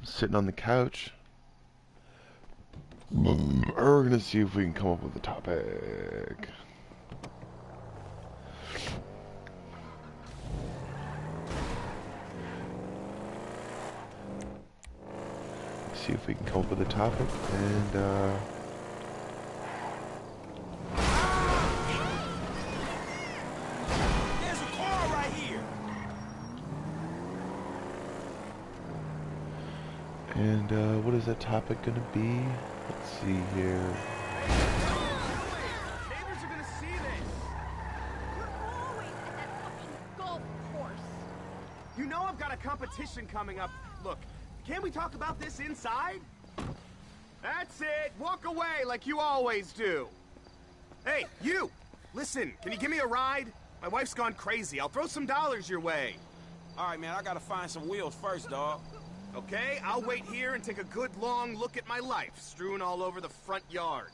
sitting on the couch. We're gonna see if we can come up with a topic. See if we can come up with a topic and there's a car right here. and what is that topic gonna be? Let's see here. Neighbors are gonna see this. We're always at that fucking golf course. You know I've got a competition coming up. Look, can't we talk about this inside? That's it. Walk away like you always do. Hey, you! Listen, can you give me a ride? My wife's gone crazy. I'll throw some dollars your way. All right, man, I gotta find some wheels first, dawg. Okay, I'll wait here and take a good long look at my life, strewn all over the front yard.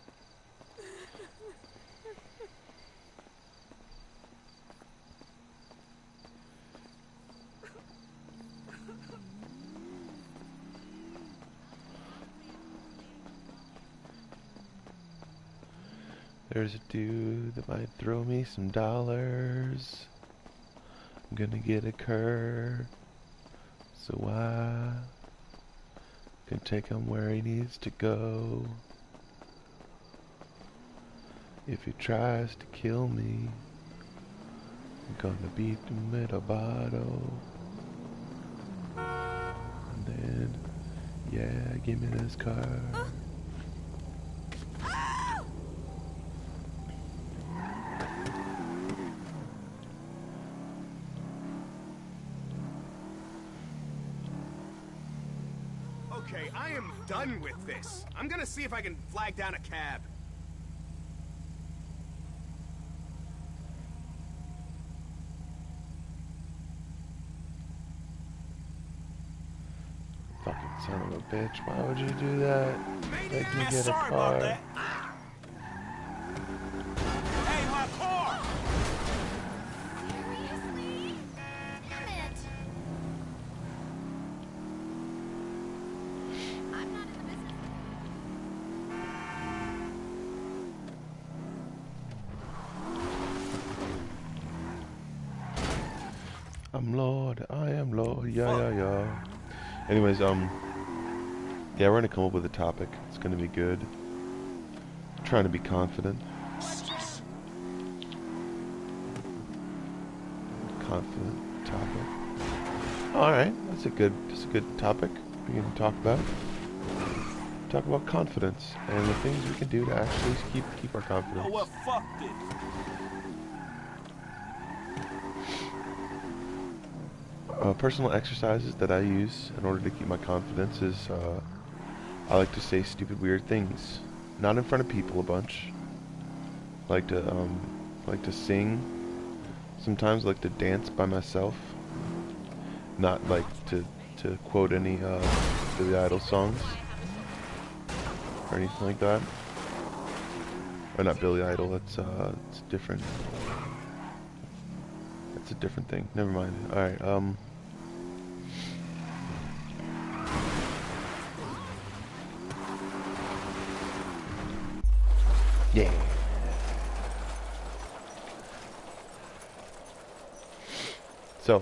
There's a dude that might throw me some dollars. I'm gonna get a cur, so I can take him where he needs to go. If he tries to kill me, I'm gonna beat him with a bottle. And then, yeah, give me this car. Okay, I am done with this. I'm gonna see if I can flag down a cab. Fucking son of a bitch, why would you do that? Make me Man, get a sorry about car. that. Hey, my car! Seriously? Damn it. I'm not in the business. I'm Lord, I am Lord, yeah. Anyways, yeah, we're gonna come up with a topic. It's gonna be good. Trying to be confident. Confident topic. Alright, that's a good topic we can talk about. Talk about confidence and the things we can do to actually keep our confidence. Oh, well, fuck this. Personal exercises that I use in order to keep my confidence is I like to say stupid weird things, not in front of people a bunch. I like to sing. Sometimes I like to dance by myself. Not like to quote any Billy Idol songs or anything like that. Or not Billy Idol. It's different. It's a different thing. Never mind. All right. Yeah. So,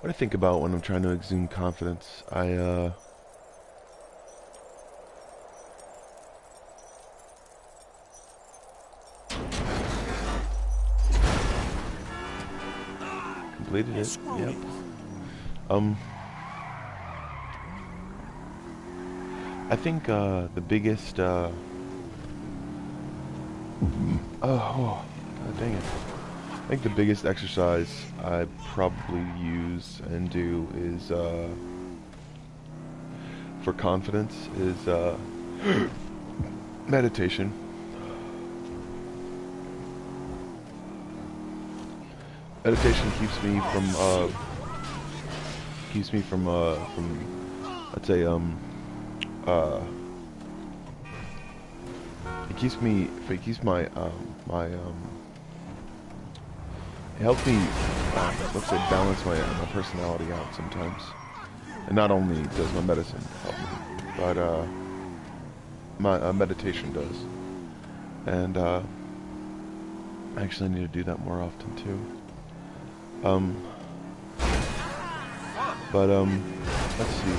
what I think about when I'm trying to exude confidence, I completed it. Yep. I think the biggest oh, God dang it. I think the biggest exercise I probably use and do is for confidence is meditation. Meditation keeps me from let's say it keeps my helps me, let's say, balance my personality out sometimes. And not only does my medicine help me, but my meditation does. And I actually need to do that more often too. Let's see.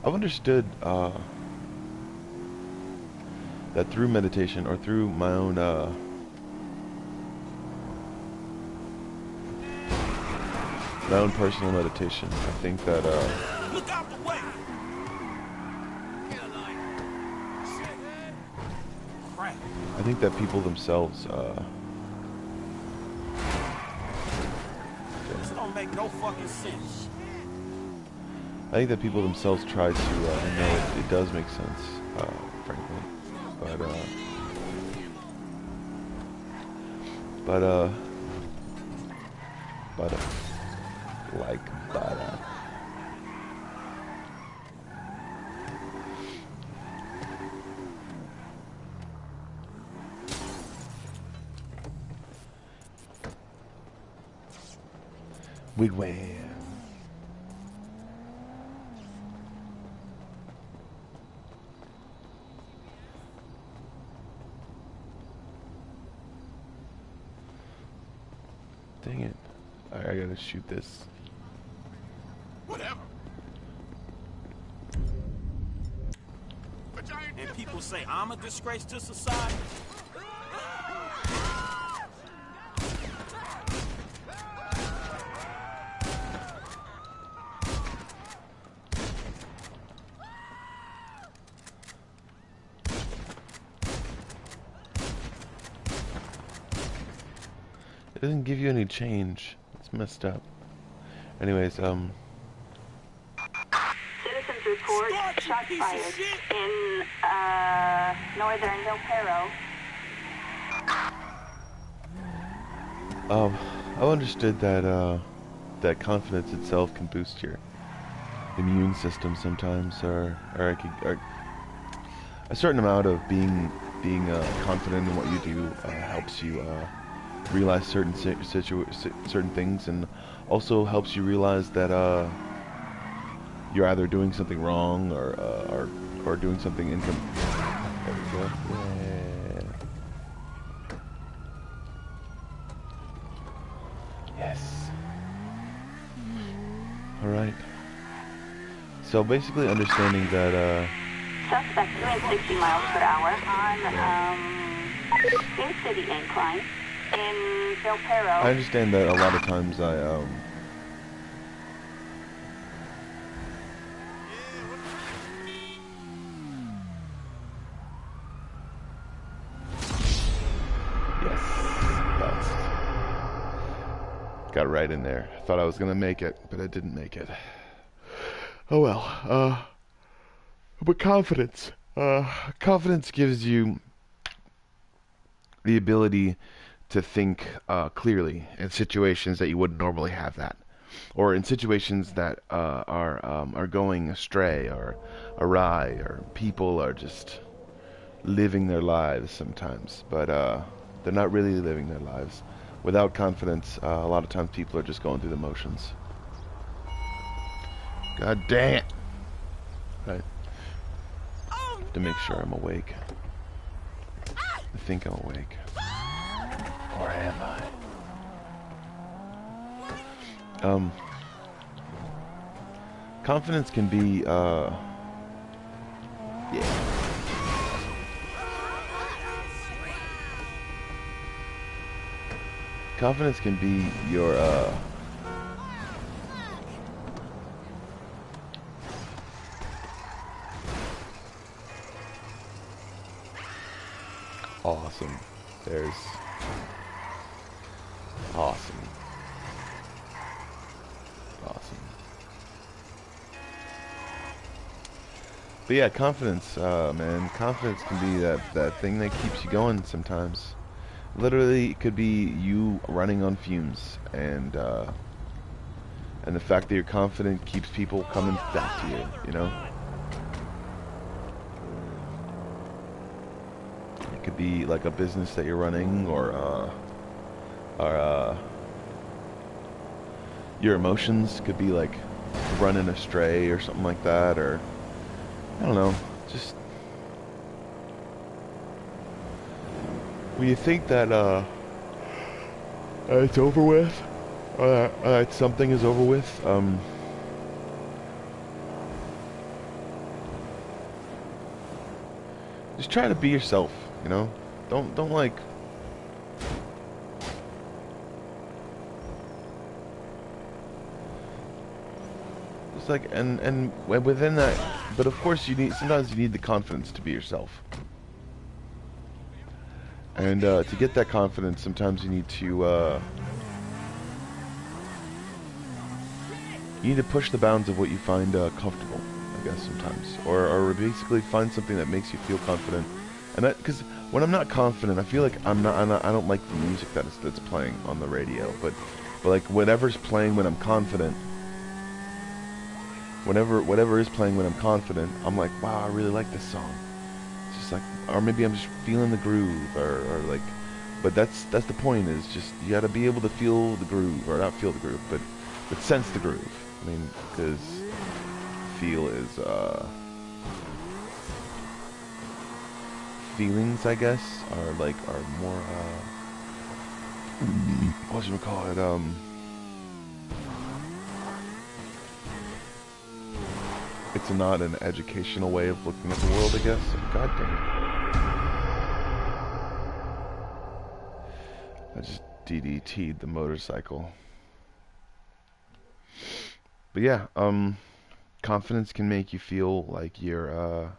I've understood that through meditation or through my own personal meditation, I think that Look out the way! Crap. I think that people themselves This don't make no fucking sense. I think that people themselves try to, I know it does make sense, frankly, but wigwam. Dang it. Alright, I gotta shoot this. Whatever. And people say I'm a disgrace to society. It doesn't give you any change. It's messed up. Anyways, Citizens report shots fired in northern Del Perro. I've understood that that confidence itself can boost your immune system sometimes, or a certain amount of being confident in what you do helps you realize certain certain things, and also helps you realize that you're either doing something wrong or doing something there we go. Yeah. Yes. All right. So basically, understanding that Suspect doing 60 miles per hour on Bay City Incline in Del Perro. I understand that a lot of times yes, that's got right in there. I thought I was gonna make it, but I didn't make it. Oh well. But confidence. Confidence gives you the ability to think clearly in situations that you wouldn't normally have that, or in situations that are going astray or awry, or people are just living their lives sometimes, but they're not really living their lives. Without confidence, a lot of times people are just going through the motions. God dang it! Right. To make sure I'm awake. I think I'm awake. Or am I? Confidence can be, yeah. Confidence can be your, awesome. There's awesome. Awesome. But yeah, confidence, man. Confidence can be that thing that keeps you going sometimes. Literally, it could be you running on fumes, and the fact that you're confident keeps people coming back to you, you know? It could be like a business that you're running, or your emotions could be like running astray or something like that, or I don't know, just when you think that it's over with, or that something is over with, just try to be yourself, you know? Don't like... It's like, and within that, but of course sometimes you need the confidence to be yourself. And to get that confidence, sometimes you need to push the bounds of what you find comfortable, I guess, sometimes. Or basically find something that makes you feel confident. And that, because when I'm not confident, I feel like I don't like the music that's playing on the radio. But like whatever's playing when I'm confident, whatever is playing when I'm confident, I'm like, wow, I really like this song. It's just like, or maybe I'm just feeling the groove, or like, but that's the point, is just, you gotta be able to feel the groove, or not feel the groove, but sense the groove. I mean, because feel is, feelings, I guess, are more, what should we call it, it's not an educational way of looking at the world, I guess. God damn it. I just DDT'd the motorcycle. But yeah, confidence can make you feel like you're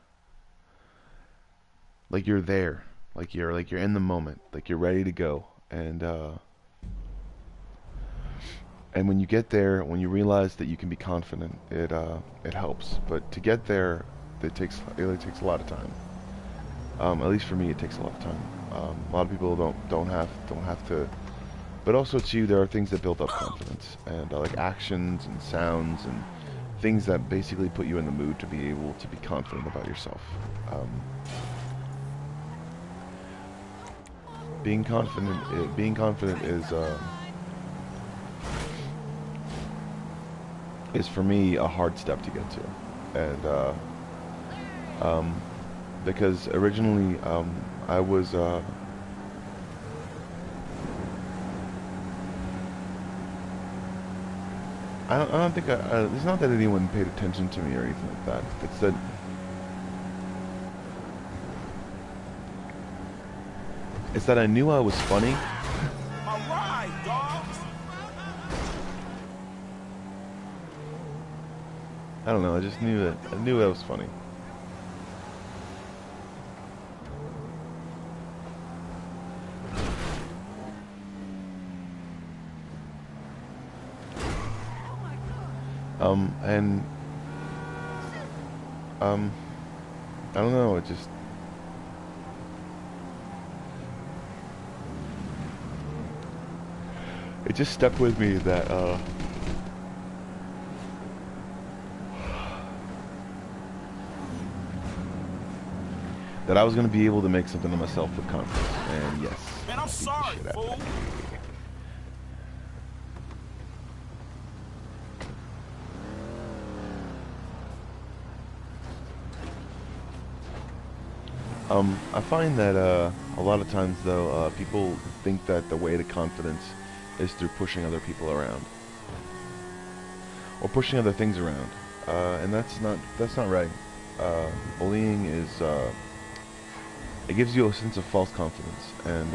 there, like you're in the moment, like you're ready to go, and when you get there, when you realize that you can be confident, it helps. But to get there, it really takes a lot of time. At least for me, it takes a lot of time. A lot of people don't have to. But also too, there are things that build up confidence, and like actions and sounds and things that basically put you in the mood to be able to be confident about yourself. Being confident is for me a hard step to get to, and because originally I was I don't think it's not that anyone paid attention to me or anything like that. It's that I knew I was funny. All right, dogs. I don't know, I just knew I was funny. And I don't know, it just stuck with me that that I was gonna be able to make something of myself with confidence. And yes, Man, I'm sorry, fool. I find that a lot of times though, people think that the way to confidence is through pushing other people around, or pushing other things around, and that's not right. Bullying is it gives you a sense of false confidence, and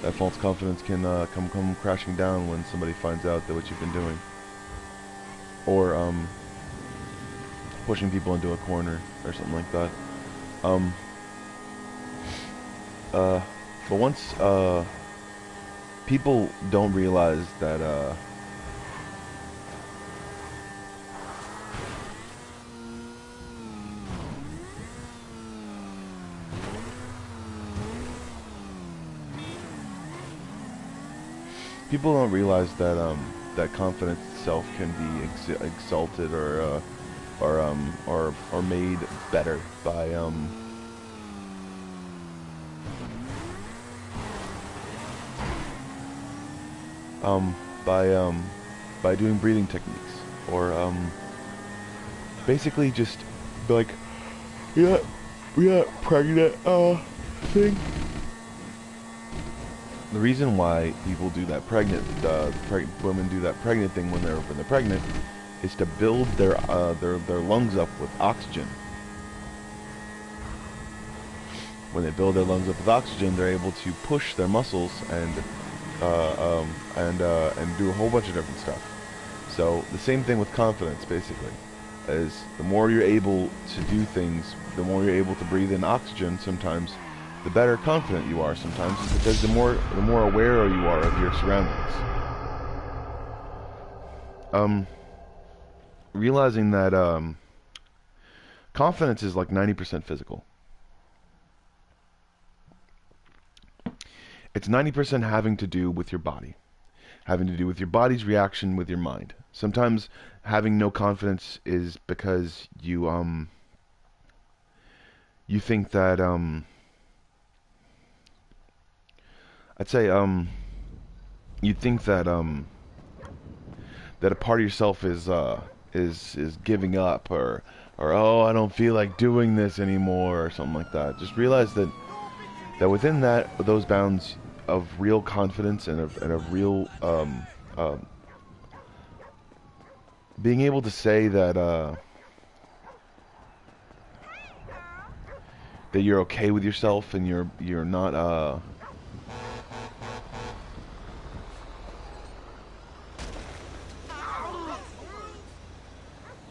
that false confidence can come crashing down when somebody finds out that what you've been doing, or pushing people into a corner or something like that. But once people don't realize that people don't realize that that confidence itself can be exalted or made better by um, by doing breathing techniques, or basically just be like, yeah, pregnant thing. The reason why people do that women do that pregnant thing when they're pregnant is to build their lungs up with oxygen. When they build their lungs up with oxygen, they're able to push their muscles and do a whole bunch of different stuff. So the same thing with confidence, basically, is the more you're able to do things, the more you're able to breathe in oxygen. Sometimes, the better confident you are. Sometimes, it's because the more aware you are of your surroundings. Realizing that confidence is like 90% physical. It's 90% having to do with your body, having to do with your body's reaction with your mind. Sometimes having no confidence is because you think that I'd say you think that that a part of yourself is giving up, or oh, I don't feel like doing this anymore, or something like that. Just realize that within those bounds of real confidence and of real being able to say that that you're okay with yourself, and you're not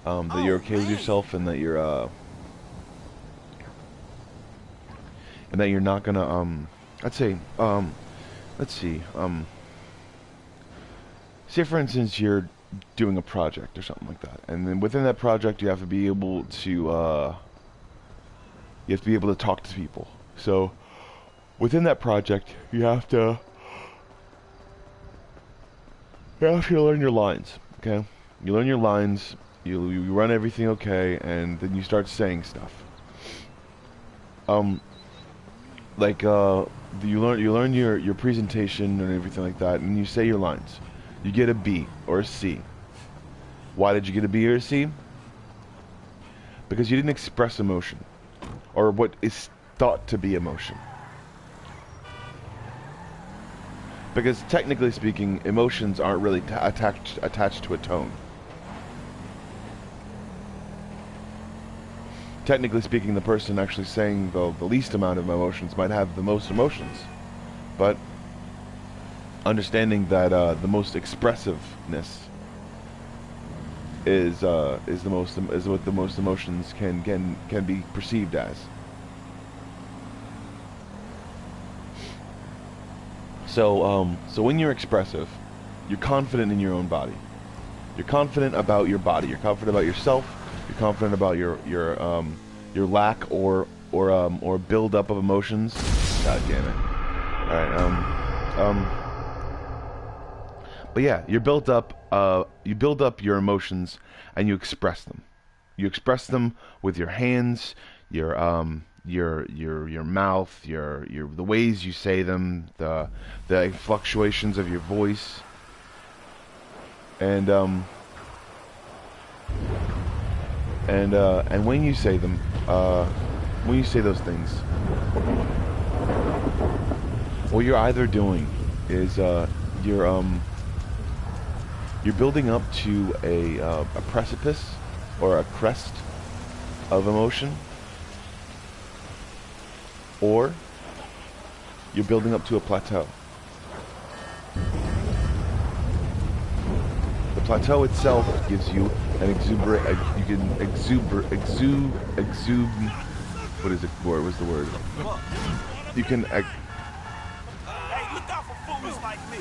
that you're okay with yourself, and that you're not gonna I'd say let's see, say for instance you're doing a project or something like that, and then within that project you have to be able to talk to people. So within that project you have to learn your lines. Okay, you learn your lines, you run everything okay, and then you start saying stuff. Like you learn your presentation and everything like that, and you say your lines. You get a B or a C. Why did you get a B or a C? Because you didn't express emotion, or what is thought to be emotion. Because technically speaking, emotions aren't really attached to a tone. Technically speaking, the person actually saying the least amount of emotions might have the most emotions, but understanding that the most expressiveness is what the most emotions can be perceived as. So when you're expressive, you're confident in your own body. You're confident about your body. You're confident about yourself. You're confident about your lack or build up of emotions. God damn it! All right. But yeah, you build up your emotions, and you express them. You express them with your hands, your mouth, the ways you say them, the fluctuations of your voice, and when you say them, when you say those things, what you're either doing is you're building up to a precipice or a crest of emotion, or you're building up to a plateau. The plateau itself gives you an exuberant. You can exude. What is it? What's the word? You can. Hey, look out for fools like me.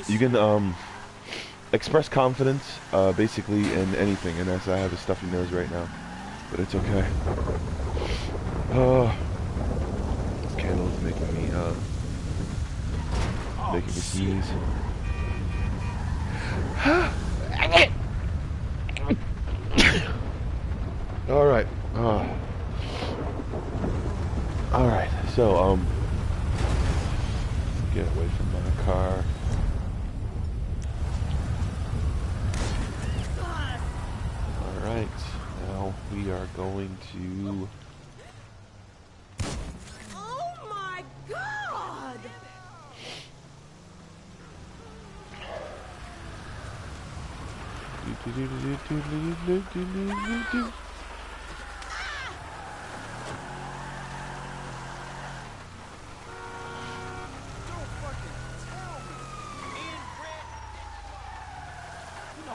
You can express confidence basically in anything, and as I have a stuffy nose right now, but it's okay. This candle is making me sneeze. All right. Alright, so, get away from my car. Alright, now we are going to... Oh my God!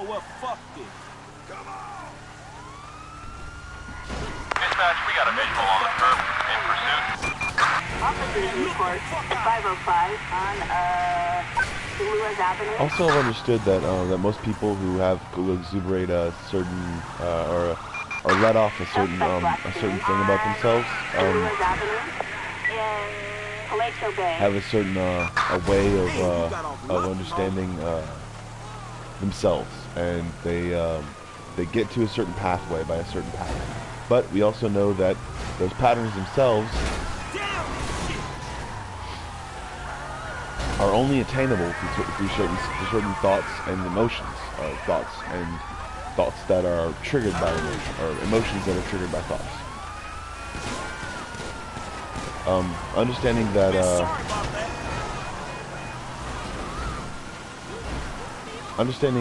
What? Fuck this. Come on! Dispatch, we got a visual on the curb in pursuit. Officers report 505 on Lewis Avenue. Also, I've understood that that most people who exuberate a certain or let off a certain thing about themselves Lewis Avenue in Palazzo Bay. have a certain a way of understanding themselves, and they get to a certain pathway by a certain pattern. But we also know that those patterns themselves are only attainable through certain thoughts and emotions, thoughts that are triggered by emotion, or emotions that are triggered by thoughts. Understanding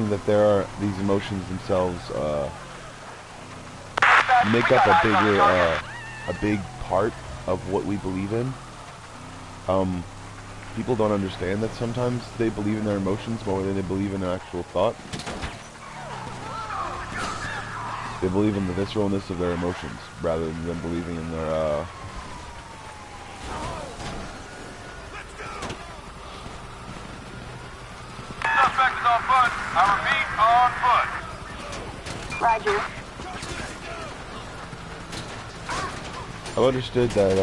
that there are these emotions themselves make up a big part of what we believe in. People don't understand that sometimes they believe in their emotions more than they believe in their actual thought. They believe in the visceralness of their emotions rather than them believing in their Suspect is on foot. I repeat, on foot. Roger. I've understood that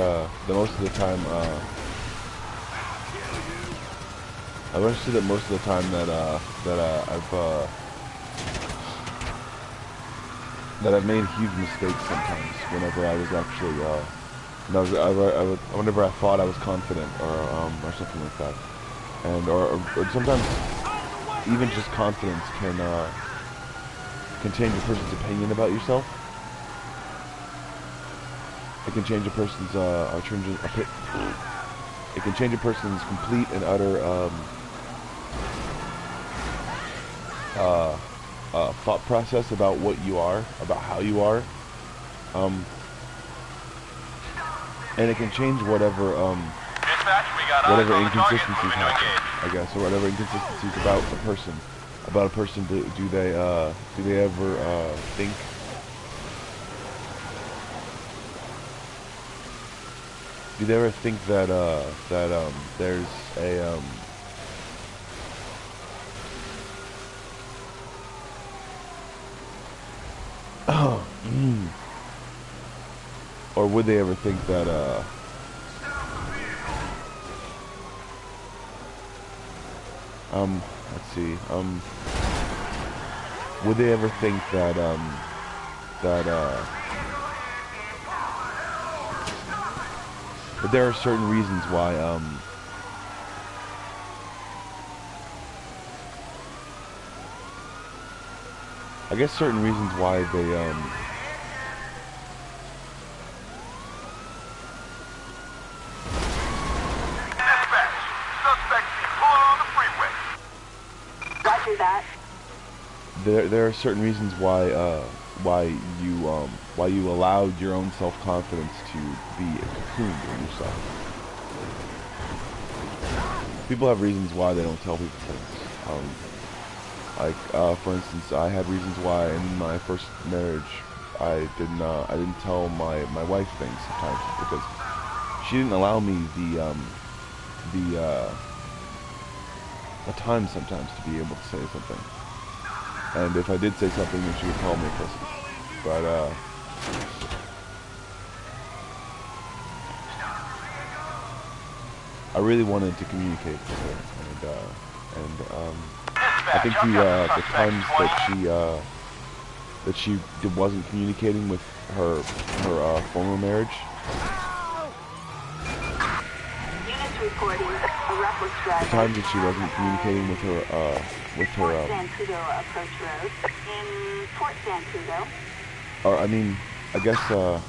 most of the time that I've made huge mistakes sometimes whenever I was actually whenever I thought I was confident or something like that, and or sometimes even just confidence can change a person's opinion about yourself. It can change a person's it can change a person's complete and utter thought process about what you are, about how you are, and it can change whatever inconsistencies happen, I guess, or whatever inconsistencies about a person. Do they ever think? Do they ever think that there's a or would they ever think that let's see, would they ever think that that there are certain reasons why I guess certain reasons why they there are certain reasons why you allowed your own self-confidence to be cocooned in yourself. People have reasons why they don't tell people things. For instance, I had reasons why in my first marriage I didn't tell my wife things sometimes because she didn't allow me the time sometimes to be able to say something. And if I did say something, then she would call me a pussy. But I really wanted to communicate with her, and I think the times that she wasn't communicating with her former marriage. Units reporting a reckless The driver. times that she wasn't communicating with her Port Zancudo approach road in Port Zancudo. or I mean, I guess the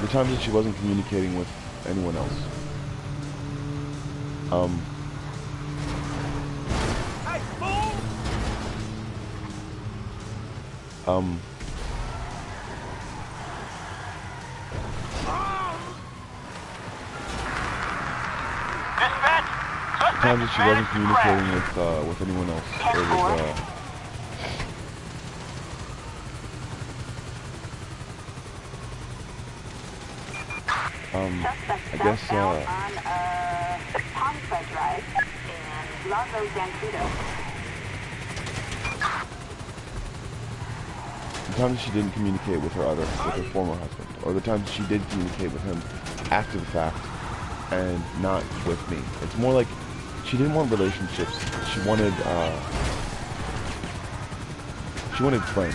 times that she wasn't communicating with anyone else. Hey, fool! Dispatch, The times that she wasn't communicating with anyone else. It was Suspect I guess southbound on Pompa Drive in Lago Zancudo. the times that she didn't communicate with her former husband, or the times she did communicate with him after the fact, and not with me. It's more like she didn't want relationships. She wanted friends,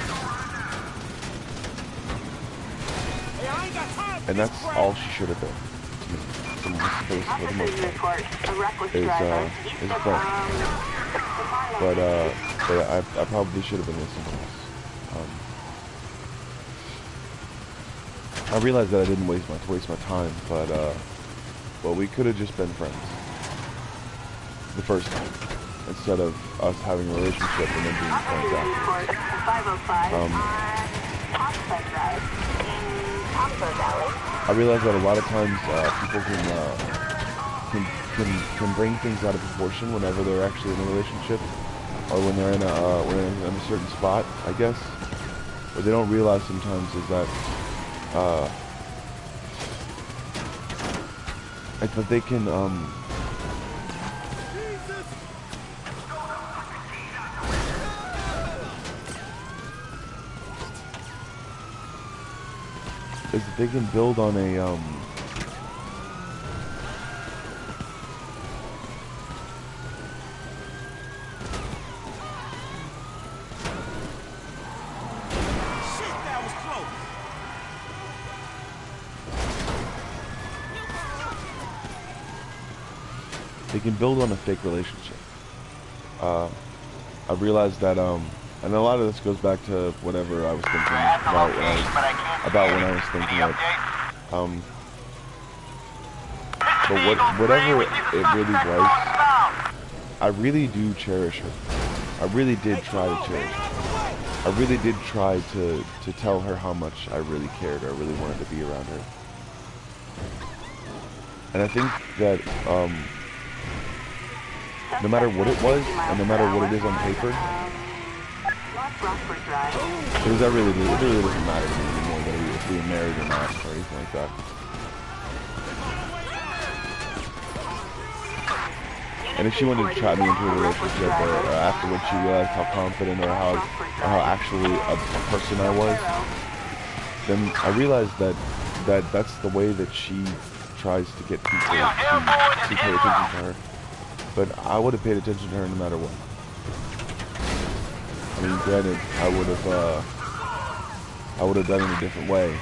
Hey, I ain't got time for and this that's crap. all she should have been to me, for the most Officers part. report a reckless Is, driver is east a of friend. the Marlow. But I probably should have been with someone else. I realized that I didn't waste my time, but we could have just been friends the first time, instead of us having a relationship and then being friends Officers report afterwards. a 505 on Pompa Drive in Pompa Valley. I realized that a lot of times people can bring things out of proportion whenever they're actually in a relationship, or when they're in a certain spot, I guess. What they don't realize sometimes is that but they can is that they can build on a Shit, that was close. they can build on a fake relationship. I realized that and a lot of this goes back to whatever I was thinking about when I was thinking of but whatever it really was, I really do cherish her. I really did try to cherish her. I really did try to tell her how much I really cared, or really wanted to be around her. And I think that no matter what it was, and no matter what it is on paper, North Rockford Drive. because it really doesn't matter to me anymore whether if we were married or not, or anything like that. And if she wanted to trap me into a relationship, or afterwards she realized how confident or how actually a person I was, then I realized that that's the way that she tries to get people to pay attention to her. But I would have paid attention to her no matter what. I mean, granted, I would have done it a different way,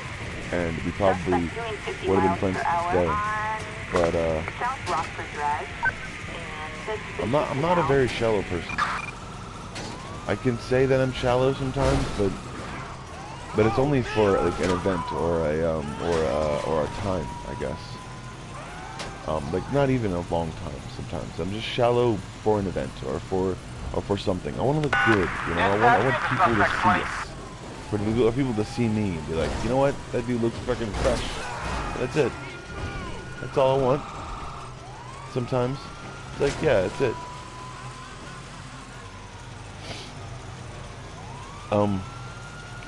and we probably would have been friends to this day. But South Rockford Drive. I'm not a very shallow person. I can say that I'm shallow sometimes, but it's only for like an event or a time, I guess. Like not even a long time. Sometimes I'm just shallow for an event or for something. I want to look good, you know. I want people to see us, for people to see me and be like, you know what, that dude looks fucking fresh. That's it. That's all I want. Sometimes it's like, yeah, that's it.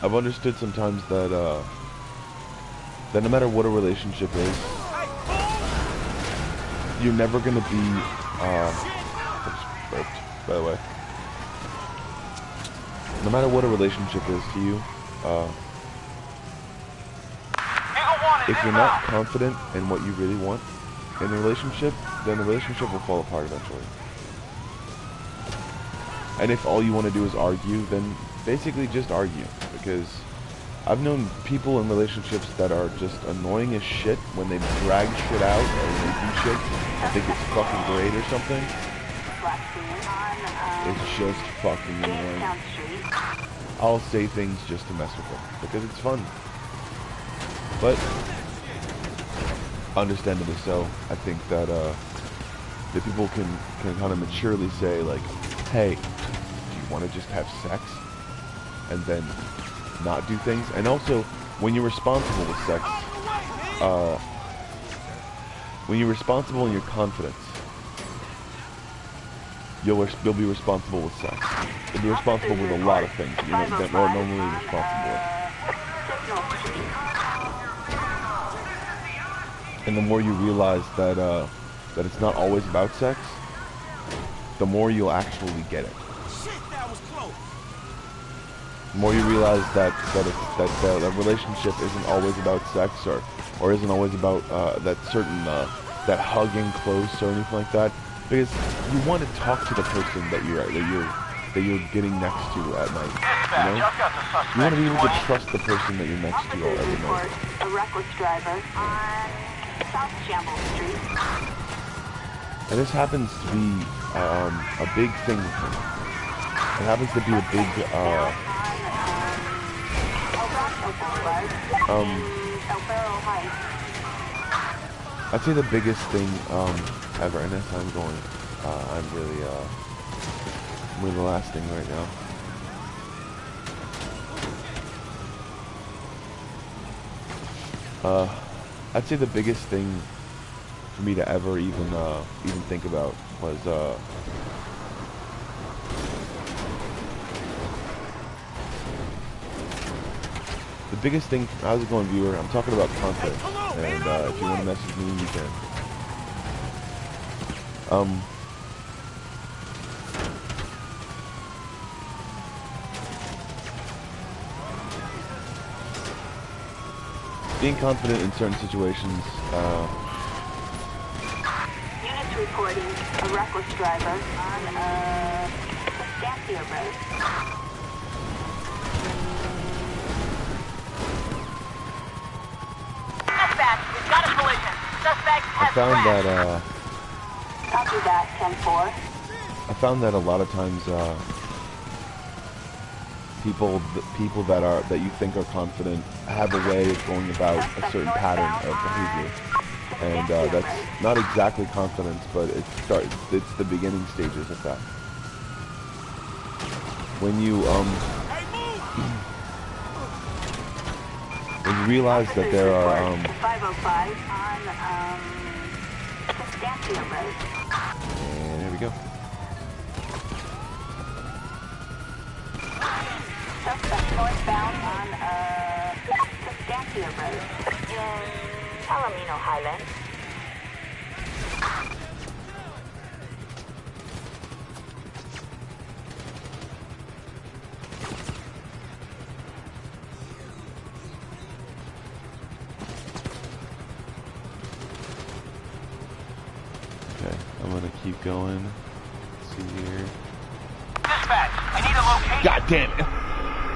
I've understood sometimes that no matter what a relationship is, you're never gonna be I just burped, by the way. No matter what a relationship is to you, if you're not confident in what you really want in a relationship, then the relationship will fall apart eventually. And if all you want to do is argue, then basically just argue, because I've known people in relationships that are just annoying as shit when they drag shit out or when they do shit. I think it's fucking great or something. It's just fucking annoying. I'll say things just to mess with them because it's fun. But understandably so, I think that that people can kind of maturely say like, hey, do you want to just have sex and then not do things? And also, when you're responsible with sex, when you're responsible in your confidence, you'll be responsible with sex. You'll be responsible with a lot of things that you're not normally responsible with. And the more you realize that that it's not always about sex, the more you'll actually get it. The more you realize that the relationship isn't always about sex or isn't always about that certain that hugging close or anything like that, because you want to talk to the person that you're getting next to at night. You know, you want to be able to trust the person that you're next to every night. A reckless driver on South Shambles Street. And this happens to be a big thing with me. It happens to be a big I'd say the biggest thing ever, and as I'm going, I'm really lasting right now. I'd say the biggest thing for me to ever even think about was the biggest thing. How's it going, viewer? I'm talking about confidence, and if you want to message me, you can. Being confident in certain situations. Units reporting a reckless driver on Estancia Road. Dispatch, we've got a collision. Suspect has found crashed. that Copy that, 10-4. I found that a lot of times people that you think are confident have a way of going about a certain pattern of behavior, and that's not exactly confidence, but it's the beginning stages of that. When you when you realize that there are 505 on Estancia Road. and here we go. Suspect northbound on Estancia Road in Palomino Highlands. Okay, I'm gonna keep going. Let's see here. Dispatch, I need a location. God damn it!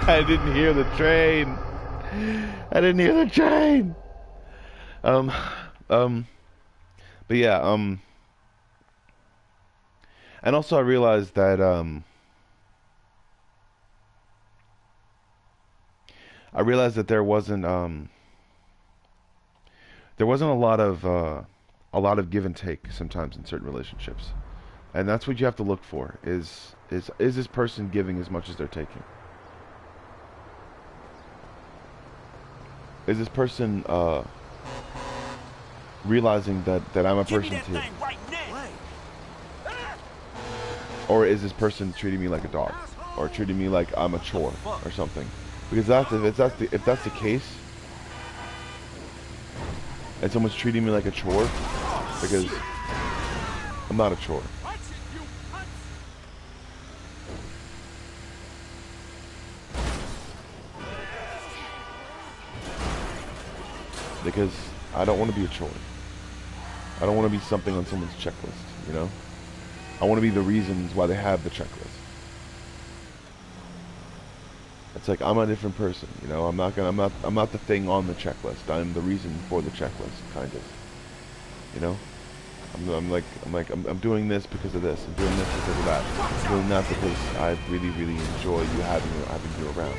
I didn't hear the train. I didn't hear the train. But yeah, and also I realized that there wasn't a lot of give and take sometimes in certain relationships, and that's what you have to look for. Is this person giving as much as they're taking? Is this person realizing that I'm a person too? Or is this person treating me like a dog, or treating me like I'm a chore or something? Because if that's the case, and someone's treating me like a chore, because I'm not a chore. Because I don't want to be a chore. I don't want to be something on someone's checklist, you know? I want to be the reasons why they have the checklist. It's like I'm a different person, you know. I'm not the thing on the checklist. I'm the reason for the checklist, kind of. You know. I'm doing this because of this. I'm doing this because of that. I'm doing that because I really, really enjoy having you around.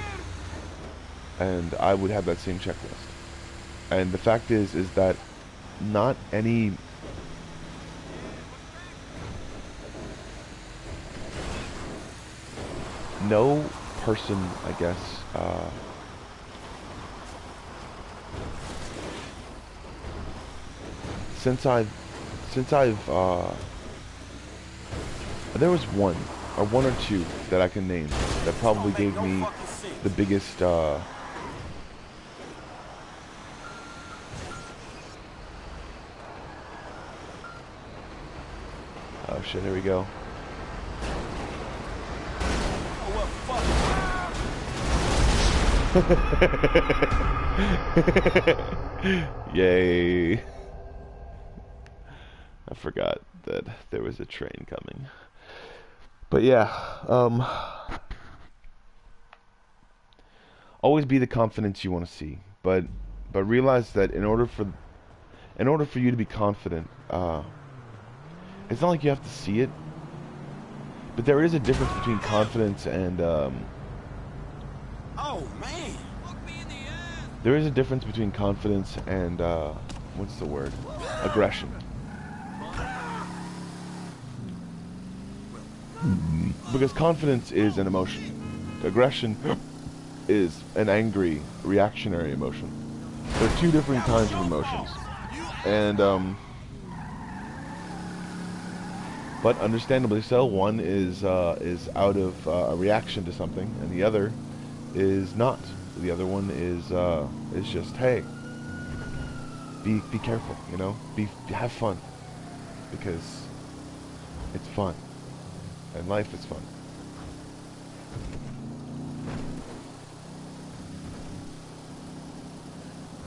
And I would have that same checklist. And the fact is that not any. No person, I guess, since I've, there was one or two that I can name that probably gave me the biggest, oh shit, here we go. Yay. I forgot that there was a train coming. But yeah, always be the confidence you want to see, but realize that in order for you to be confident, it's not like you have to see it, but there is a difference between confidence and Oh man! there is a difference between confidence and what's the word? Aggression. Because confidence is an emotion. Aggression is an angry, reactionary emotion. They're two different kinds of emotions. And but understandably so, one is out of a reaction to something, and the other is not. The other one is just, hey, be careful, you know, have fun, because it's fun, and life is fun.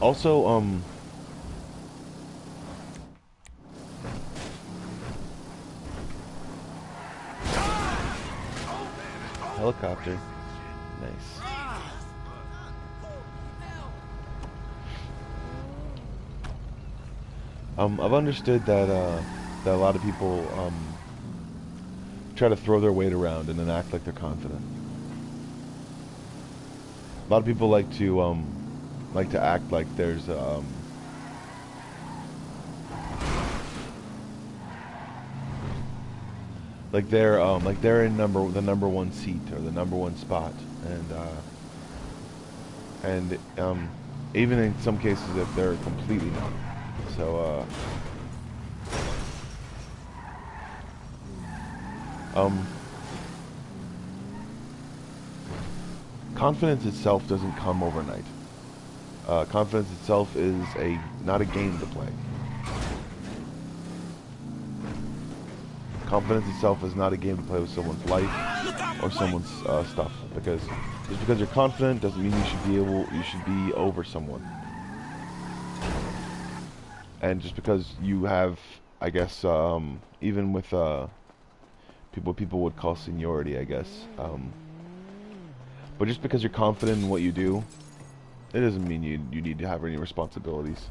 Also, helicopter, nice. I've understood that that a lot of people try to throw their weight around and then act like they're confident. A lot of people like to act like there's like they're in the number one seat or the number one spot, and even in some cases if they're completely not. So confidence itself doesn't come overnight. Confidence itself is not a game to play. Confidence itself is not a game to play with someone's life or someone's stuff. Because just because you're confident doesn't mean you should be over someone. And just because you have, I guess, even with people would call seniority, I guess. But just because you're confident in what you do, it doesn't mean you need to have any responsibilities.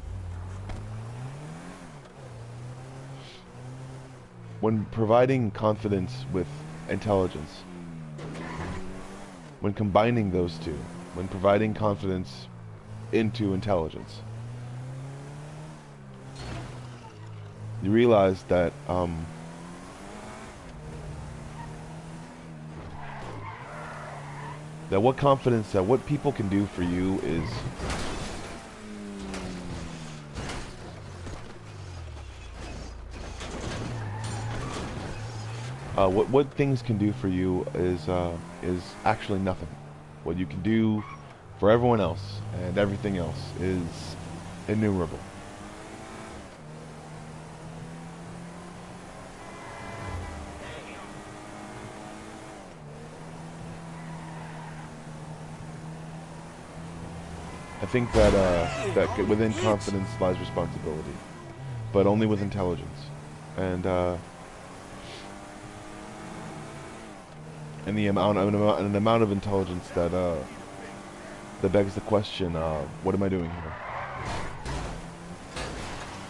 When providing confidence with intelligence, when combining those two, when providing confidence into intelligence, you realize that what people can do for you is what things can do for you is actually nothing. What you can do for everyone else and everything else is innumerable. I think that within confidence lies responsibility, but only with intelligence, and the amount of intelligence that begs the question, what am I doing here?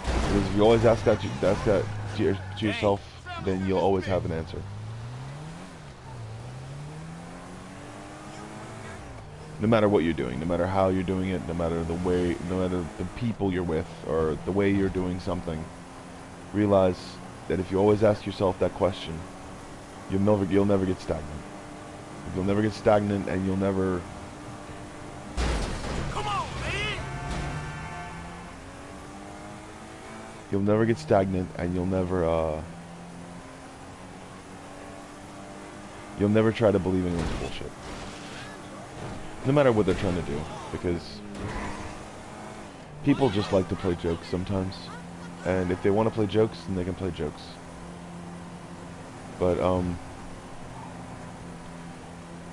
Because if you always ask that to yourself, then you'll always have an answer. No matter what you're doing, no matter how you're doing it, no matter the way, no matter the people you're with, or the way you're doing something, realize that if you always ask yourself that question, you'll never get stagnant. You'll never get stagnant, and you'll never. Come on, man. You'll never get stagnant, and you'll never try to believe anyone's bullshit. No matter what they're trying to do, because people just like to play jokes sometimes, and if they want to play jokes, then they can play jokes. But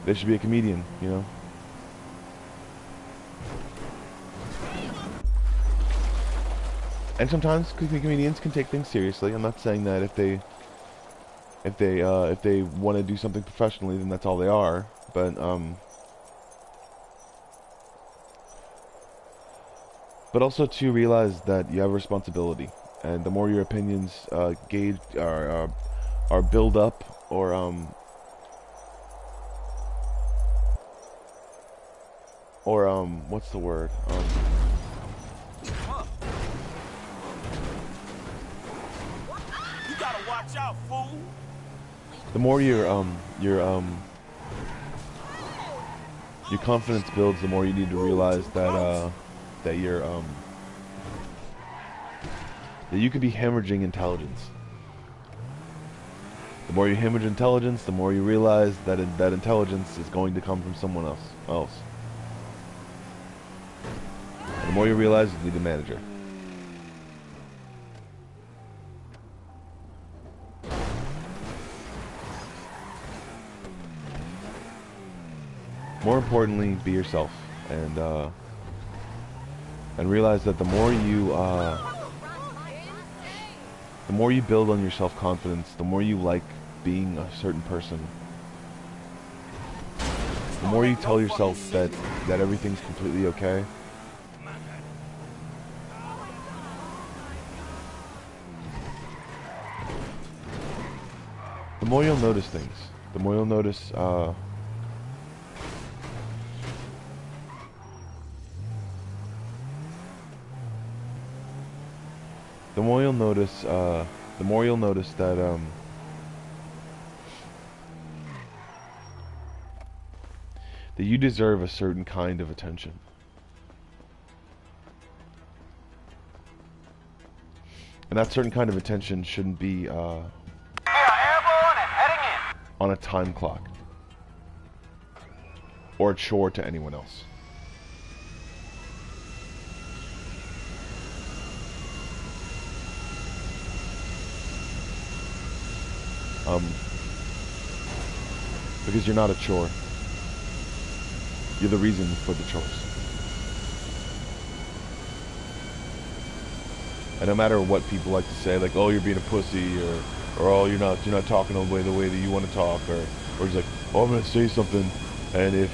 they should be a comedian, you know. And sometimes comedians can take things seriously. I'm not saying that if they want to do something professionally, then that's all they are. But also to realize that you have a responsibility, and the more your opinions are build up, or what's the word? You gotta watch out, fool. The more your confidence builds, the more you need to realize that that you could be hemorrhaging intelligence. The more you hemorrhage intelligence, the more you realize that that intelligence is going to come from someone else. And the more you realize you need a manager. More importantly, be yourself, and realize that the more you build on your self-confidence, the more you like being a certain person, the more you tell yourself that everything's completely okay, the more you'll notice things. The more you'll notice the more you'll notice that that you deserve a certain kind of attention. And that certain kind of attention shouldn't be Airborne and heading in. on a time clock or a chore to anyone else. Because you're not a chore. You're the reason for the chores. And no matter what people like to say, like, oh, you're being a pussy, or oh, you're not talking the way that you want to talk, or it's like, oh, I'm gonna say something, and if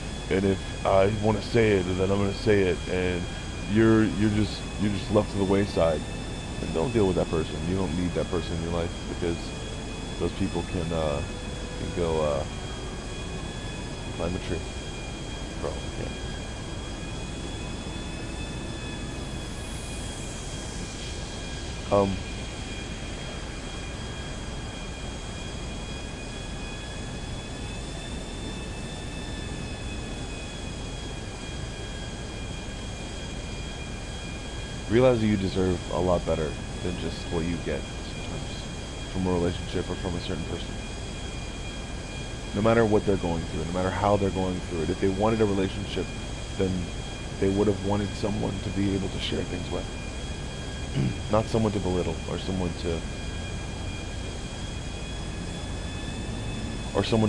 I want to say it, then I'm gonna say it, and you're just left to the wayside. And don't deal with that person. You don't need that person in your life, because those people can go climb a tree. Probably, yeah. Realize that you deserve a lot better than just what you get sometimes from a relationship or from a certain person. No matter what they're going through, no matter how they're going through it, if they wanted a relationship, then they would have wanted someone to be able to share things with. Not someone to belittle, or someone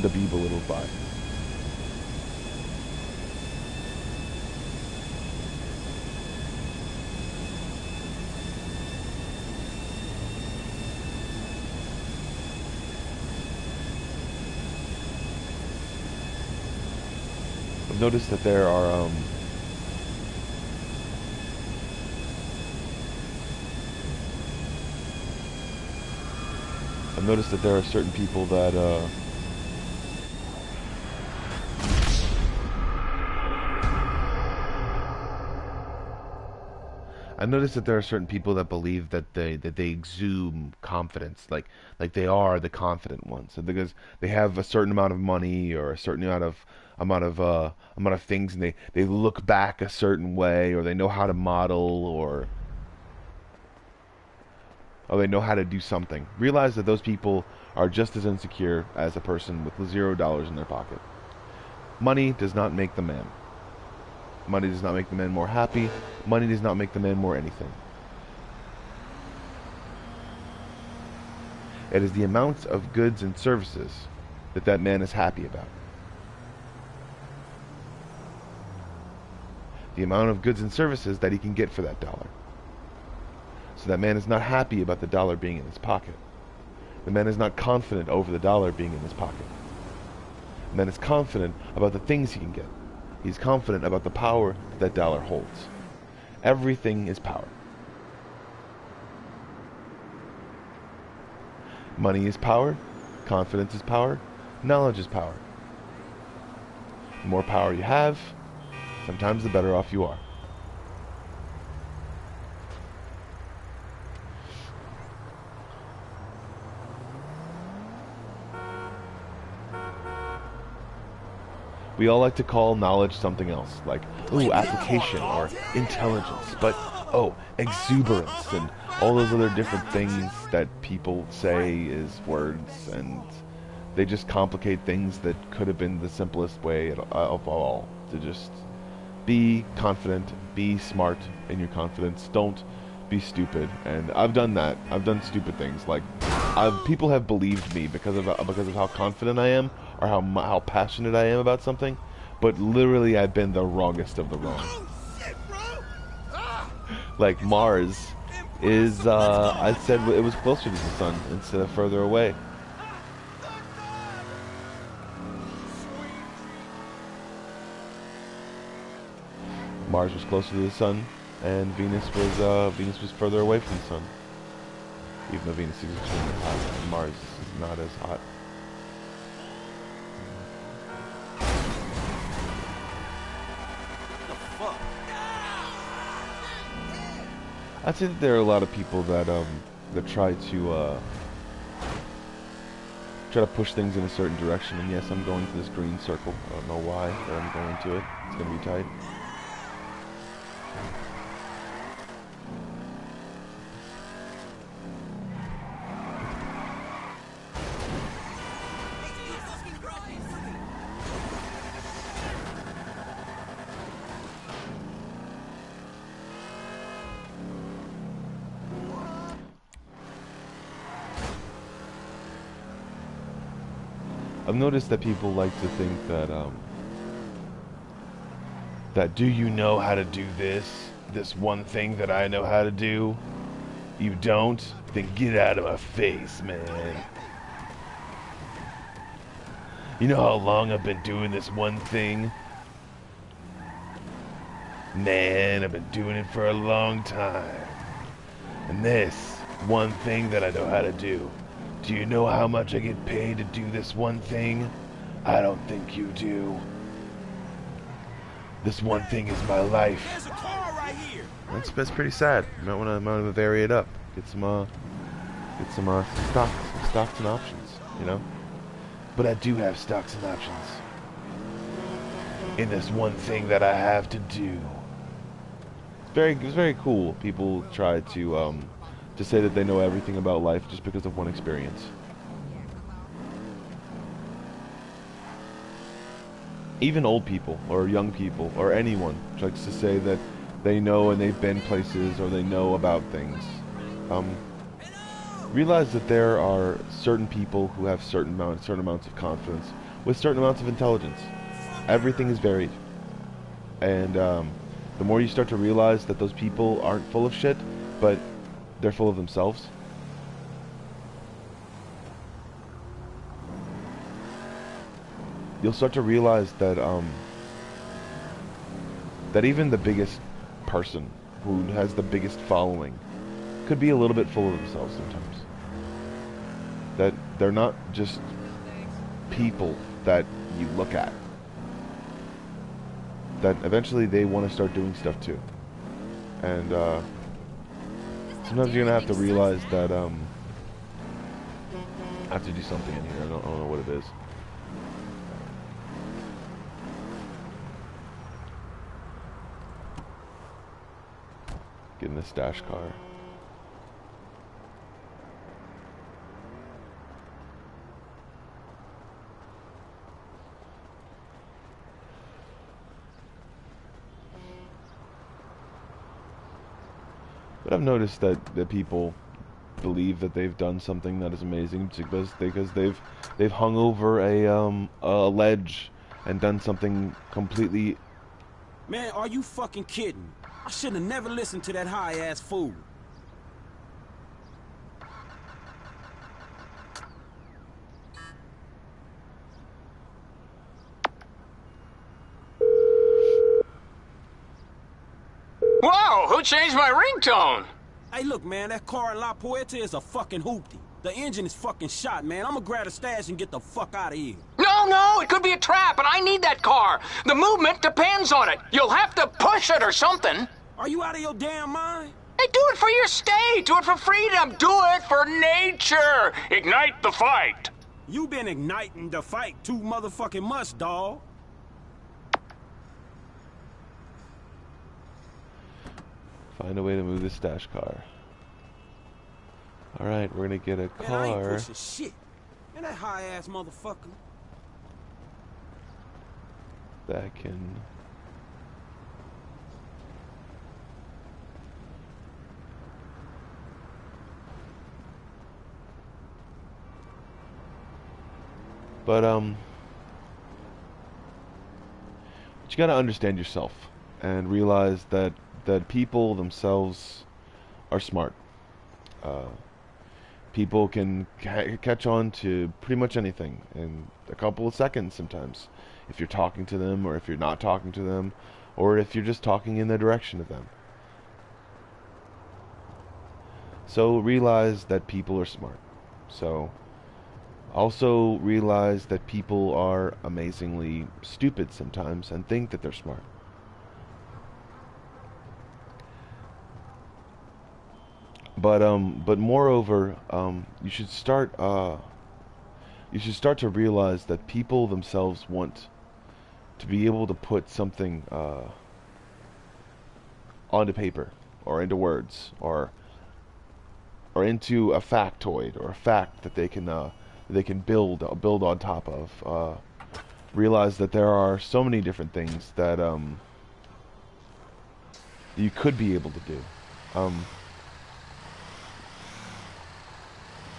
to be belittled by. I've noticed that there are noticed that there are certain people that I noticed that there are certain people that believe that they exude confidence, like they are the confident ones, and because they have a certain amount of money or a certain amount of things, and they look back a certain way, or they know how to model, or they know how to do something. Realize that those people are just as insecure as a person with $0 in their pocket. Money does not make the man. Money does not make the man more happy. Money does not make the man more anything. It is the amount of goods and services that man is happy about. The amount of goods and services that he can get for that dollar. So that man is not happy about the dollar being in his pocket. The man is not confident over the dollar being in his pocket. The man is confident about the things he can get. He's confident about the power that dollar holds. Everything is power. Money is power. Confidence is power. Knowledge is power. The more power you have, sometimes the better off you are. We all like to call knowledge something else, like, ooh, application or intelligence, but, oh, exuberance and all those other different things that people say is words, and they just complicate things that could have been the simplest way of all, to just be confident, be smart in your confidence, don't be stupid. And I've done that. I've done stupid things, like, people have believed me because of how confident I am, or how passionate I am about something, but literally I've been the wrongest of the wrong. Like Mars is, I said it was closer to the sun instead of further away. Mars was closer to the sun, and Venus was further away from the sun. Even though Venus is extremely hot, Mars is not as hot. I'd say that there are a lot of people that try to push things in a certain direction, and yes, I'm going to this green circle. I don't know why, but I'm going to it. It's gonna be tight. I've noticed that people like to think that, do you know how to do this one thing that I know how to do? You don't? Then get out of my face, man. You know how long I've been doing this one thing? Man, I've been doing it for a long time. And this one thing that I know how to do. Do you know how much I get paid to do this one thing? I don't think you do. This one thing is my life. There's a car right here. That's pretty sad. You might want to vary it up. Get some stocks and options, you know. But I do have stocks and options in this one thing that I have to do. It's very cool. People try to say that they know everything about life just because of one experience. Even old people or young people or anyone likes to say that they know and they've been places or they know about things. Realize that there are certain people who have certain amounts of confidence with certain amounts of intelligence. Everything is varied. And the more you start to realize that those people aren't full of shit, but they're full of themselves. You'll start to realize that that even the biggest person who has the biggest following could be a little bit full of themselves sometimes. That they're not just people that you look at. That eventually they want to start doing stuff too. And sometimes you're gonna have to realize that I have to do something in here. I don't know what it is. Get in the stash car. But I've noticed that people believe that they've done something that is amazing because they've hung over a ledge and done something completely. Man, are you fucking kidding? I should have never listened to that high-ass fool. Whoa, who changed my ringtone? Hey, look, man, that car in La Puerta is a fucking hoopty. The engine is fucking shot, man. I'm gonna grab a stash and get the fuck out of here. No, it could be a trap, and I need that car. The movement depends on it. You'll have to push it or something. Are you out of your damn mind? Hey, do it for your state. Do it for freedom. Do it for nature. Ignite the fight. You been igniting the fight too motherfucking much, dawg. Find a way to move the stash car. Alright, we're gonna get a Man, I ain't car. pushing shit. And that high-ass motherfucker. That can. But you gotta understand yourself and realize that people themselves are smart. People can catch on to pretty much anything in a couple of seconds sometimes, if you're talking to them or if you're not talking to them, or if you're just talking in the direction of them. So realize that people are smart. So also realize that people are amazingly stupid sometimes and think that they're smart. But moreover, you should start to realize that people themselves want to be able to put something onto paper or into words or into a factoid or a fact that they can build on top of. Realize that there are so many different things that you could be able to do.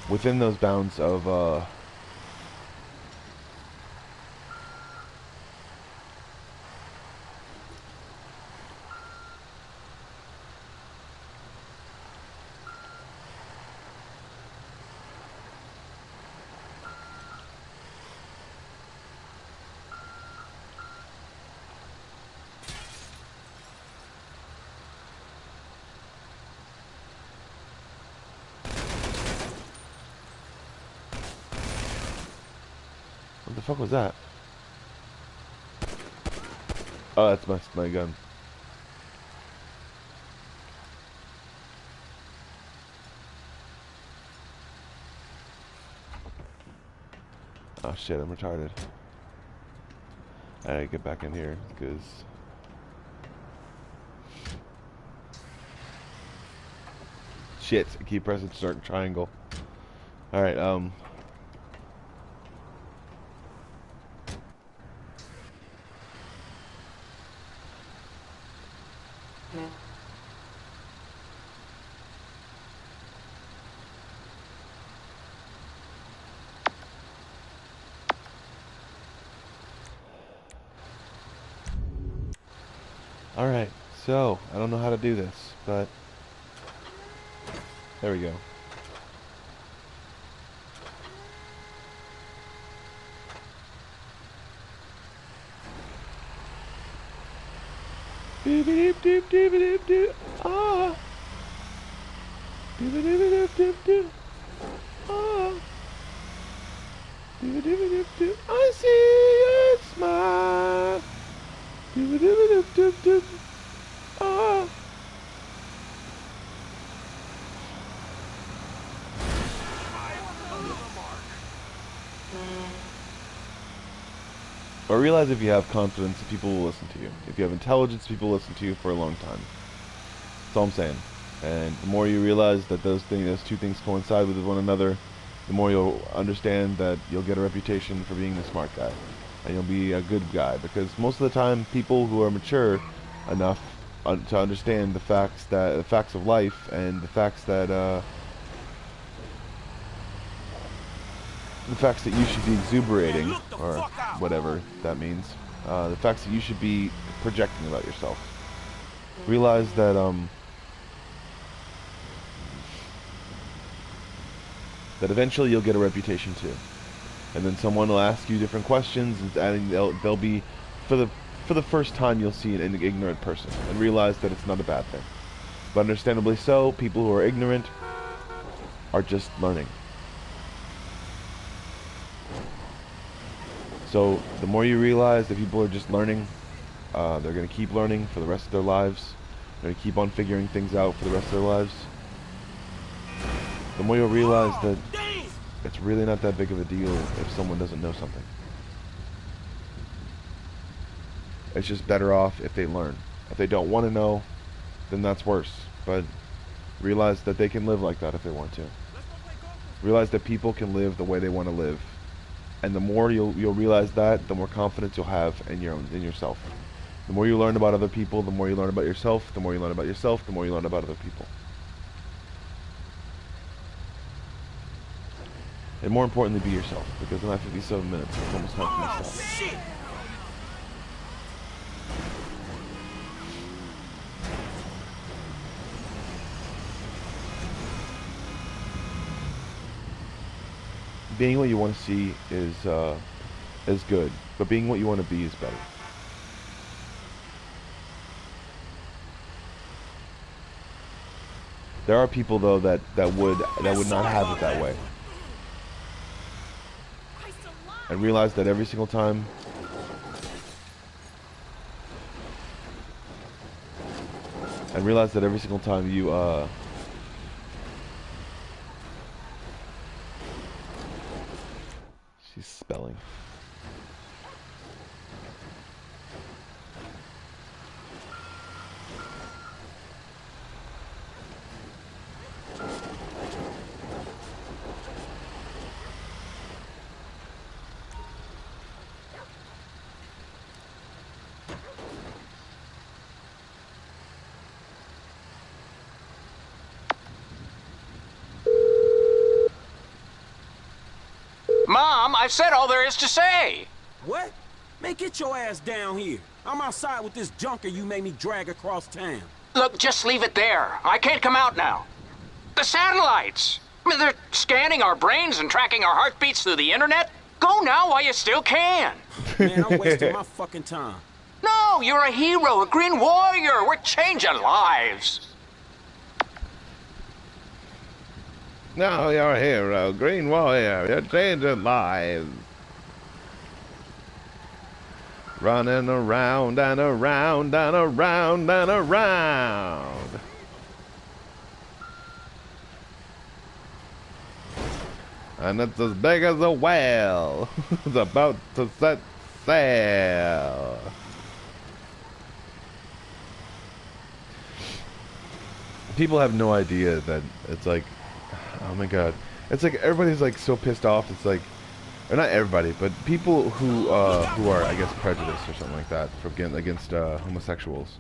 Within those bounds of what the fuck was that? Oh, that's my gun. Oh shit, I'm retarded. I gotta get back in here, because shit, I keep pressing start triangle. Alright, alright, so, I don't know how to do this, but there we go. Doop doop doop doop doop doop. Ah. Doop doop doop doop doop. Ah. I see your smile. Oh. But realize if you have confidence, people will listen to you. If you have intelligence, people will listen to you for a long time. That's all I'm saying. And the more you realize that those two things coincide with one another, the more you'll understand that you'll get a reputation for being the smart guy. And you'll be a good guy. Because most of the time, people who are mature enough to understand the facts of life and the facts that you should be exuberating, or whatever that means. The facts that you should be projecting about yourself. Realize that that eventually you'll get a reputation too, and then someone will ask you different questions, and they'll be for the first time you'll see an ignorant person, and realize that it's not a bad thing. But understandably so, people who are ignorant are just learning. So the more you realize that people are just learning, they're going to keep learning for the rest of their lives. They're going to keep on figuring things out for the rest of their lives. The more you'll realize that it's really not that big of a deal if someone doesn't know something. It's just better off if they learn. If they don't want to know, then that's worse. But realize that they can live like that if they want to. Realize that people can live the way they want to live. And the more you'll realize that, the more confidence you'll have in yourself. The more you learn about other people, the more you learn about yourself. The more you learn about yourself, the more you learn about other people. And more importantly, be yourself. Because in that 57 minutes, it's almost time for me to stop. Being what you want to see is good, but being what you want to be is better. There are people though that would not have it that way, and realize that every single time you she's spelling. Mom, I've said all there is to say. What? Man, get your ass down here. I'm outside with this junker you made me drag across town. Look, just leave it there. I can't come out now. The satellites. I mean, they're scanning our brains and tracking our heartbeats through the internet. Go now while you still can. Man, I'm wasting my fucking time. No, you're a hero, a green warrior. We're changing lives. No, you're a hero, green warrior. You're changing lives. Running around and around and around and around. And it's as big as a whale. It's about to set sail. People have no idea that it's like, oh my god, it's like everybody's like so pissed off. It's like, or not everybody, but people who are, I guess, prejudiced or something like that against homosexuals.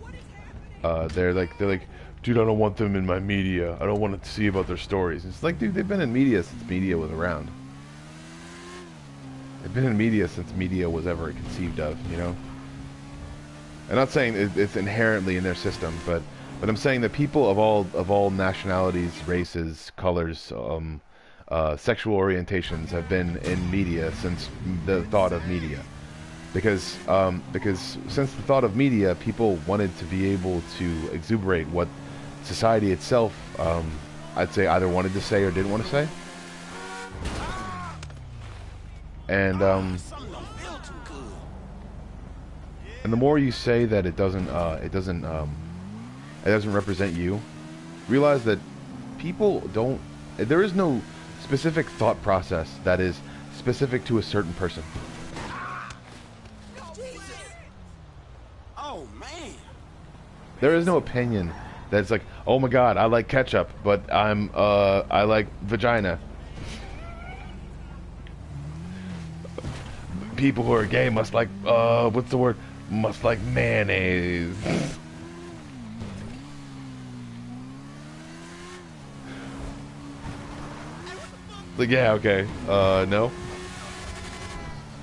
They're like, dude, I don't want them in my media. I don't want to see about their stories. It's like, dude, they've been in media since media was around. They've been in media since media was ever conceived of, you know? I'm not saying it's inherently in their system, but I'm saying that people of all nationalities, races, colors, sexual orientations have been in media since the thought of media. Because since the thought of media, people wanted to be able to exuberate what society itself, I'd say, either wanted to say or didn't want to say. And Something don't feel too good. and the more you say that it doesn't represent you, realize that people don't. There is no specific thought process that is specific to a certain person. Oh man. There is no opinion that's like, oh my god, I like ketchup, but I like vagina. People who are gay must like, what's the word? Must like mayonnaise. Like, yeah, okay. No.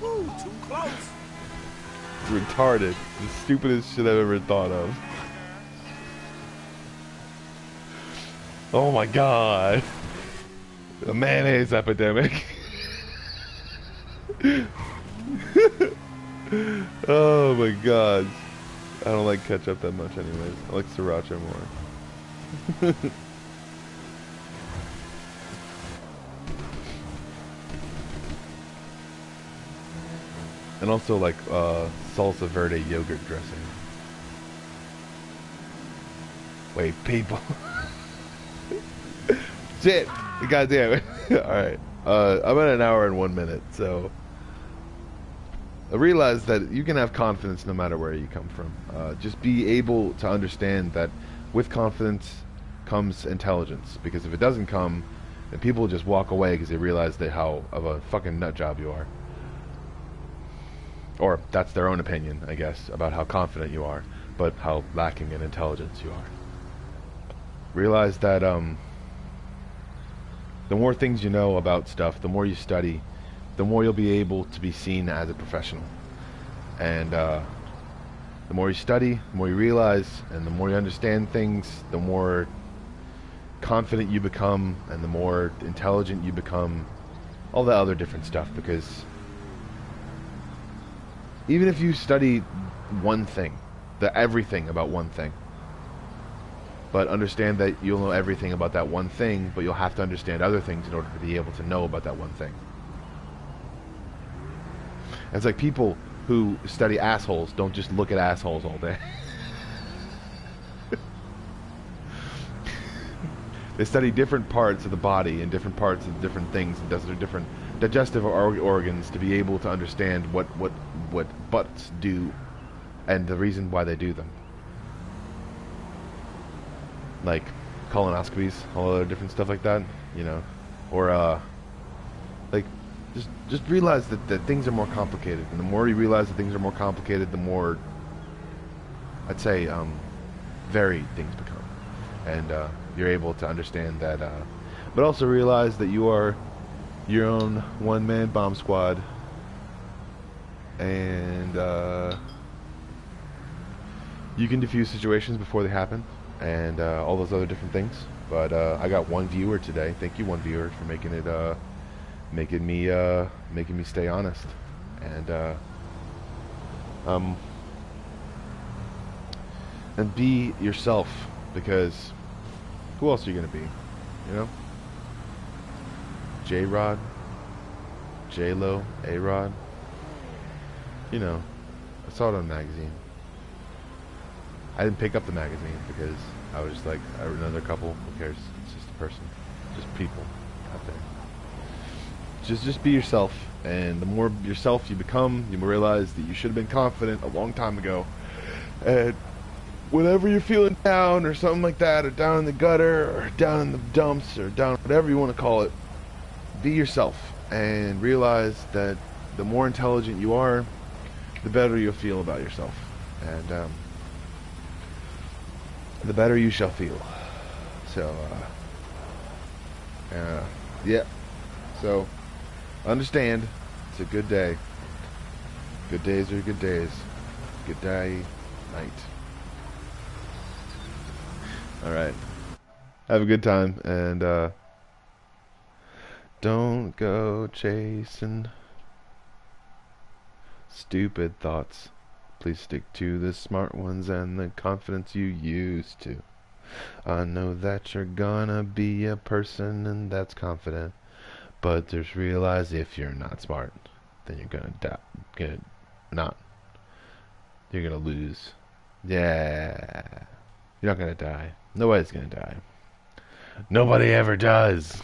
Ooh, too close. Retarded. The stupidest shit I've ever thought of. Oh my god. A mayonnaise epidemic. Oh my god. I don't like ketchup that much anyways. I like sriracha more. And also like salsa verde yogurt dressing. Wait, people. Shit! God damn it. Alright. I'm at an hour and 1 minute, so I realize that you can have confidence no matter where you come from. Just be able to understand that with confidence comes intelligence. Because if it doesn't come, then people just walk away because they realize that how of a fucking nut job you are. Or that's their own opinion, I guess, about how confident you are, but how lacking in intelligence you are. Realize that the more things you know about stuff, the more you study, the more you'll be able to be seen as a professional. And the more you study, the more you realize, and the more you understand things, the more confident you become, and the more intelligent you become, all the other different stuff. Because even if you study one thing, everything about one thing, but understand that you'll know everything about that one thing, but you'll have to understand other things in order to be able to know about that one thing. It's like people who study assholes don't just look at assholes all day. They study different parts of the body and different parts of different things and their different digestive organs to be able to understand what butts do and the reason why they do them. Like colonoscopies, all other different stuff like that, you know, or like just realize that things are more complicated, and the more you realize that things are more complicated, the more, I'd say, varied things become, and you're able to understand that. But also realize that you are your own one-man bomb squad, and you can defuse situations before they happen. And all those other different things. But I got one viewer today. Thank you, one viewer, for making it, making me stay honest. And be yourself, because who else are you gonna be? You know, J-Rod, J-Lo, A-Rod. You know, I saw it on a magazine. I didn't pick up the magazine because I was just like, another couple, who cares? It's just a person, just people out there. Just be yourself, and the more yourself you become, you realize that you should have been confident a long time ago. And whenever you're feeling down or something like that, or down in the gutter, or down in the dumps, or down whatever you want to call it, be yourself, and realize that the more intelligent you are, the better you'll feel about yourself. And the better you shall feel. So, yeah. So, understand, it's a good day. Good days are good days. Good day, night. Alright. Have a good time, and, don't go chasing stupid thoughts. Please stick to the smart ones and the confidence you used to. I know that you're gonna be a person and that's confident, but just realize if you're not smart, then you're gonna die. You're gonna lose. Yeah. You're not gonna die. Nobody's gonna die. Nobody ever does.